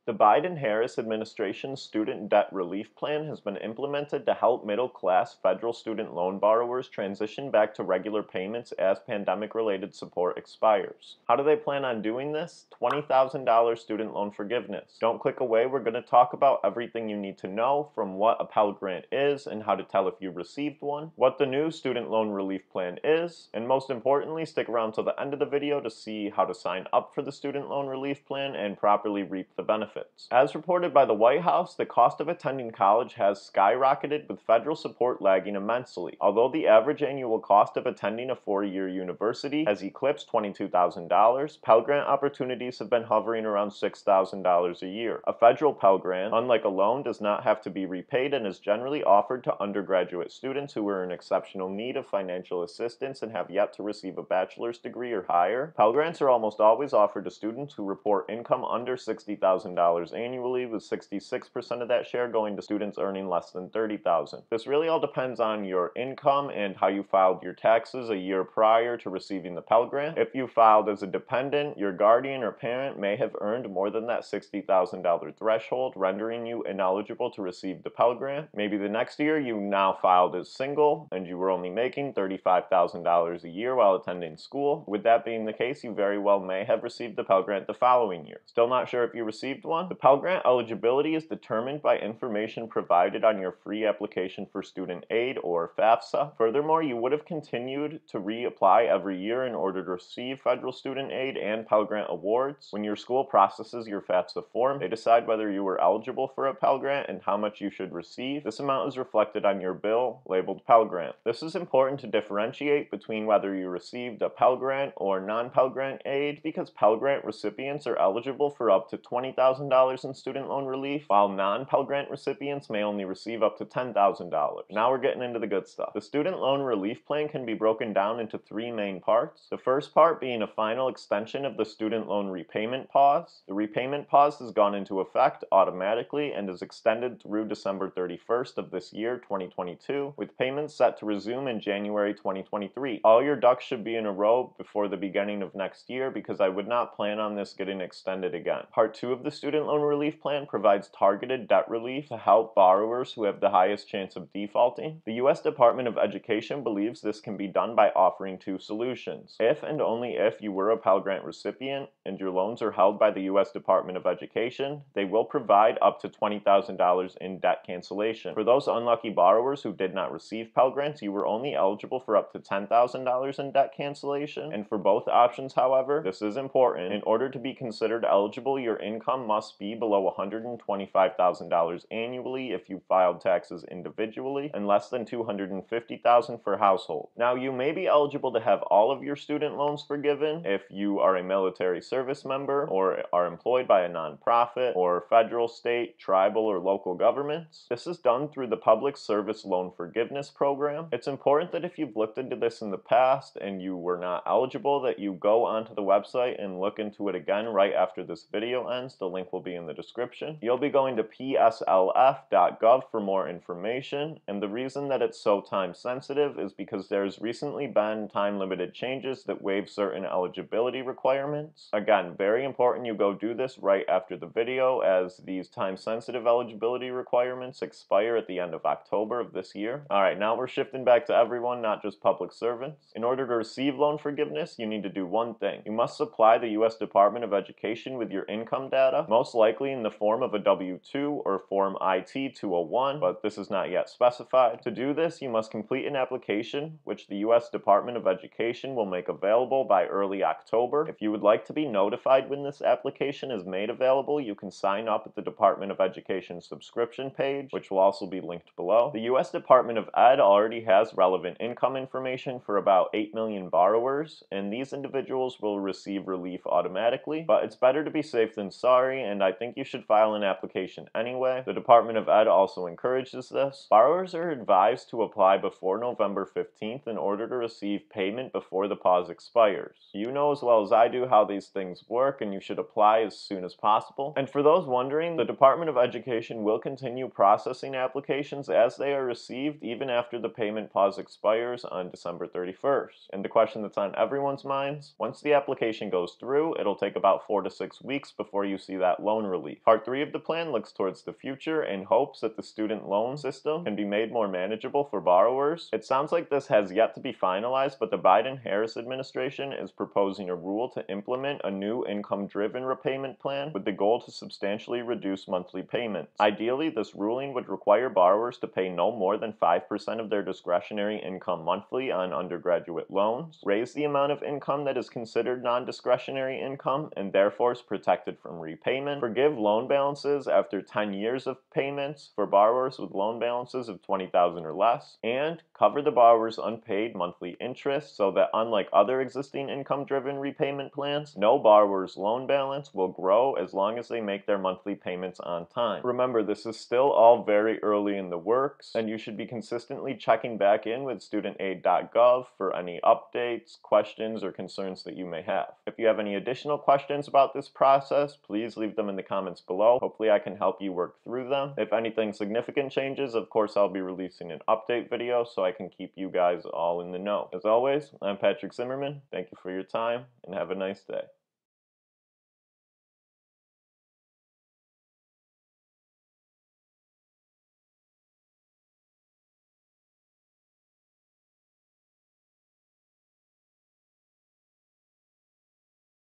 The Biden-Harris administration's Student Debt Relief Plan has been implemented to help middle-class federal student loan borrowers transition back to regular payments as pandemic-related support expires. How do they plan on doing this? $20,000 student loan forgiveness. Don't click away, we're going to talk about everything you need to know, from what a Pell Grant is and how to tell if you received one, what the new Student Loan Relief Plan is, and most importantly, stick around till the end of the video to see how to sign up for the Student Loan Relief Plan and properly reap the benefits. As reported by the White House, the cost of attending college has skyrocketed, with federal support lagging immensely. Although the average annual cost of attending a four-year university has eclipsed $22,000, Pell Grant opportunities have been hovering around $6,000 a year. A federal Pell Grant, unlike a loan, does not have to be repaid and is generally offered to undergraduate students who are in exceptional need of financial assistance and have yet to receive a bachelor's degree or higher. Pell Grants are almost always offered to students who report income under $60,000 annually, with 66% of that share going to students earning less than $30,000. This really all depends on your income and how you filed your taxes a year prior to receiving the Pell Grant. If you filed as a dependent, your guardian or parent may have earned more than that $60,000 threshold, rendering you ineligible to receive the Pell Grant. Maybe the next year you now filed as single and you were only making $35,000 a year while attending school. With that being the case, you very well may have received the Pell Grant the following year. Still not sure if you received one? The Pell Grant eligibility is determined by information provided on your free application for student aid, or FAFSA. Furthermore, you would have continued to reapply every year in order to receive federal student aid and Pell Grant awards. When your school processes your FAFSA form, they decide whether you were eligible for a Pell Grant and how much you should receive. This amount is reflected on your bill, labeled Pell Grant. This is important to differentiate between whether you received a Pell Grant or non-Pell Grant aid, because Pell Grant recipients are eligible for up to $20,000 in student loan relief, while non-Pell Grant recipients may only receive up to $10,000. Now we're getting into the good stuff. The Student Loan Relief Plan can be broken down into three main parts. The first part being a final extension of the Student Loan Repayment Pause. The repayment pause has gone into effect automatically and is extended through December 31st of this year, 2022, with payments set to resume in January 2023. All your ducks should be in a row before the beginning of next year, because I would not plan on this getting extended again. Part 2 of the Student Loan Relief Plan provides targeted debt relief to help borrowers who have the highest chance of defaulting. The U.S. Department of Education believes this can be done by offering two solutions. If and only if you were a Pell Grant recipient and your loans are held by the U.S. Department of Education, they will provide up to $20,000 in debt cancellation. For those unlucky borrowers who did not receive Pell Grants, you were only eligible for up to $10,000 in debt cancellation. And for both options, however, this is important. In order to be considered eligible, your income must be below $125,000 annually if you filed taxes individually, and less than $250,000 for household. Now, you may be eligible to have all of your student loans forgiven if you are a military service member or are employed by a nonprofit or federal, state, tribal, or local governments. This is done through the Public Service Loan Forgiveness Program. It's important that if you've looked into this in the past and you were not eligible, that you go onto the website and look into it again right after this video ends. The link will be in the description. You'll be going to pslf.gov for more information, and the reason that it's so time sensitive is because there's recently been time-limited changes that waive certain eligibility requirements. Again, very important you go do this right after the video, as these time-sensitive eligibility requirements expire at the end of October of this year. Alright, now we're shifting back to everyone, not just public servants. In order to receive loan forgiveness, you need to do one thing. You must supply the U.S. Department of Education with your income data, most likely in the form of a W-2 or Form IT-201, but this is not yet specified. To do this, you must complete an application, which the U.S. Department of Education will make available by early October. If you would like to be notified when this application is made available, you can sign up at the Department of Education subscription page, which will also be linked below. The U.S. Department of Ed already has relevant income information for about 8 million borrowers, and these individuals will receive relief automatically, but it's better to be safe than sorry, and I think you should file an application anyway. The Department of Ed also encourages this. Borrowers are advised to apply before November 15th in order to receive payment before the pause expires. You know as well as I do how these things work and you should apply as soon as possible. And for those wondering, the Department of Education will continue processing applications as they are received even after the payment pause expires on December 31st. And the question that's on everyone's minds, once the application goes through, it'll take about 4 to 6 weeks before you see that loan relief. Part 3 of the plan looks towards the future and hopes that the student loan system can be made more manageable for borrowers. It sounds like this has yet to be finalized, but the Biden-Harris administration is proposing a rule to implement a new income-driven repayment plan with the goal to substantially reduce monthly payments. Ideally, this ruling would require borrowers to pay no more than 5% of their discretionary income monthly on undergraduate loans, raise the amount of income that is considered non-discretionary income and therefore is protected from repayment, forgive loan balances after 10 years of payments for borrowers with loan balances of $20,000 or less, and cover the borrower's unpaid monthly interest so that unlike other existing income-driven repayment plans, no borrower's loan balance will grow as long as they make their monthly payments on time. Remember, this is still all very early in the works, and you should be consistently checking back in with studentaid.gov for any updates, questions, or concerns that you may have. If you have any additional questions about this process, please leave them in the comments below. Hopefully I can help you work through them. If anything significant changes, of course I'll be releasing an update video so I can keep you guys all in the know. As always, I'm Patrick Zimmerman. Thank you for your time, and have a nice day.